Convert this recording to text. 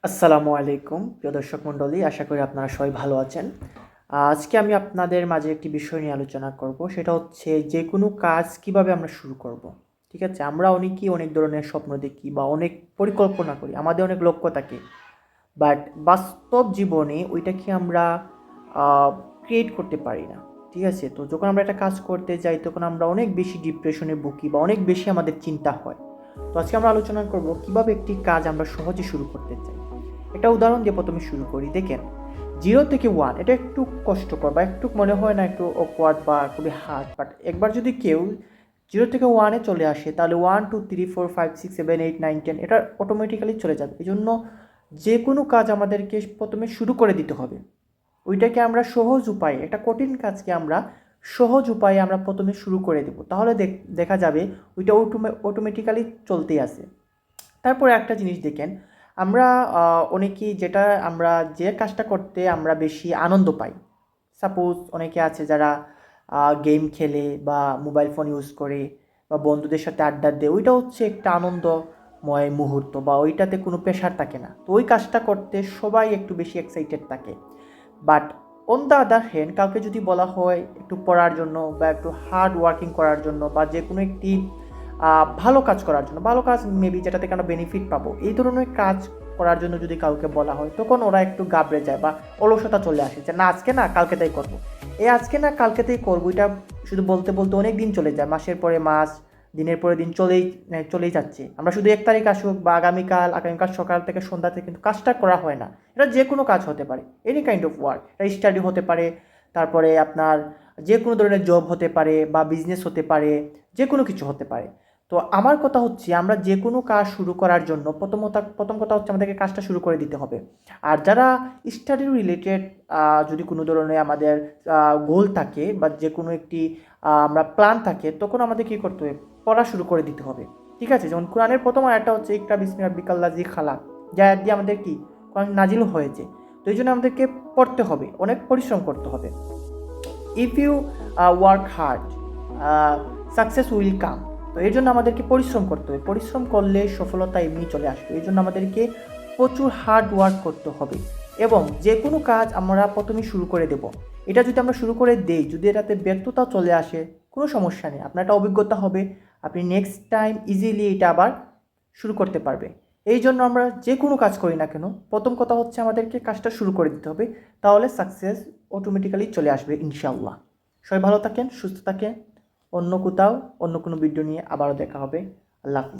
আসসালামু আলাইকুম প্রিয় দর্শক মণ্ডলী, আশা করি আপনারা সবাই ভালো আছেন। আজকে আমি আপনাদের মাঝে একটি বিষয় নিয়ে আলোচনা করব, সেটা হচ্ছে যে কোনো কাজ কিভাবে আমরা শুরু করব। ঠিক আছে, আমরা অনেকেই অনেক ধরনের স্বপ্ন দেখি বা অনেক পরিকল্পনা করি, আমাদের অনেক লক্ষ্য থাকে, বাট বাস্তব জীবনে ওইটাকে আমরা ক্রিয়েট করতে পারি না। ঠিক আছে, তো যখন আমরা একটা কাজ করতে যাই তখন আমরা অনেক বেশি ডিপ্রেশনে ভুগি বা অনেক বেশি আমাদের চিন্তা হয়। তো আজকে আমরা আলোচনা করব কিভাবে একটি কাজ আমরা সহজে শুরু করতে চাই। একটা উদাহরণ দিয়ে প্রথমে শুরু করি। দেখেন, 0 থেকে 1 এটা একটু কষ্টকর বা একটু মনে হয় না, একটু অকওয়ার্ড বা খুবই হার্ড, বাট একবার যদি কেউ 0 থেকে 1-এ চলে আসে তাহলে 1 2 3 4 5 6 7 8 9 10 এটা অটোমেটিক্যালি চলে যাবে। এই জন্য যে কোনো কাজ আমাদেরকে প্রথমে শুরু করে দিতে হবে। ওইটাকে আমরা সহজ উপায়ে, একটা কঠিন কাজকে আমরা সহজ উপায়ে আমরা প্রথমে শুরু করে দেব, তাহলে দেখা যাবে ওইটা অটোমেটিক্যালি চলতেই আসে। তারপরে একটা জিনিস দেখেন, আমরা অনেকেই আমরা যে কাজটা করতে আমরা বেশি আনন্দ পাই। সাপোজ অনেকে আছে যারা গেম খেলে বা মোবাইল ফোন ইউজ করে বা বন্ধুদের সাথে আড্ডা দেয়, ওইটা হচ্ছে একটা আনন্দময় মুহূর্ত বা ওইটাতে কোনো প্রেশার থাকে না, তো ওই কাজটা করতে সবাই একটু বেশি এক্সাইটেড থাকে। But on the other hand, কাউকে যদি বলা হয় একটু পড়ার জন্য বা একটু হার্ড ওয়ার্কিং করার জন্য বা যে কোনো একটি ভালো কাজ করার জন্য, ভালো কাজ মেবি যেটা থেকে আমরা বেনিফিট পাবো, এই ধরনের কাজ করার জন্য যদি কাউকে বলা হয় তখন ওরা একটু গাবড়ে যায় বা অলসতা চলে আসে যে না আজকে না কালকে তাই করবো। এই আজকে না কালকে তাই করবো এটা শুধু বলতে বলতে অনেক দিন চলে যায়, মাসের পরে মাস, দিনের পরে দিন চলেই যাচ্ছে। আমরা শুধু 1 তারিখ আসুক বা আগামীকাল সকাল থেকে সন্ধ্যা থেকে কিন্তু কাজটা করা হয় না। এটা যে কোনো কাজ হতে পারে, এনি কাইন্ড অফ ওয়ার্ক, এটা স্টাডি হতে পারে, তারপরে আপনার যে কোনো ধরনের জব হতে পারে বা বিজনেস হতে পারে, যে কোনো কিছু হতে পারে। তো আমার কথা হচ্ছে আমরা যে কোনো কাজ শুরু করার জন্য প্রথম কথা হচ্ছে আমাদেরকে কাজটা শুরু করে দিতে হবে। আর যারা স্টাডি রিলেটেড, যদি কোনো ধরনের আমাদের গোল থাকে বা যে কোনো একটি আমরা প্ল্যান থাকে, তখন আমাদের কী করতে হবে, পড়া শুরু করে দিতে হবে। ঠিক আছে, যেমন কোরআনের প্রথম আয়াতটা হচ্ছে ইকরা বিসমি রাব্বিকাল্লাযী খালাক, যে আয়াত দিয়ে আমাদের কি কোরআন নাজিল হয়েছে। তো এই জন্য আমাদেরকে পড়তে হবে, অনেক পরিশ্রম করতে হবে। If you work hard, success will come. তো এই জন্য আমাদেরকে পরিশ্রম করতে হবে, পরিশ্রম করলে সফলতা এমনি চলে আসবে। এই জন্য আমাদেরকে প্রচুর হার্ড ওয়ার্ক করতে হবে এবং যে কোনো কাজ আমরা প্রথমেই শুরু করে দেব। এটা যদি আমরা শুরু করে দেই, যদি এটাতে ব্যর্থতা চলে আসে, কোনো সমস্যা নেই, আপনার একটা অভিজ্ঞতা হবে, আপনি নেক্সট টাইম ইজিলি এটা আবার শুরু করতে পারবে। এই জন্য আমরা যে কোনো কাজ করি না কেন, প্রথম কথা হচ্ছে আমাদেরকে কাজটা শুরু করে দিতে হবে, তাহলে সাকসেস অটোমেটিক্যালি চলে আসবে ইনশাআল্লাহ। সবাই ভালো থাকেন, সুস্থ থাকেন। অন্য কোথাও অন্য কোনো ভিডিও নিয়ে আবারও দেখা হবে। আল্লাহ হাফিজ।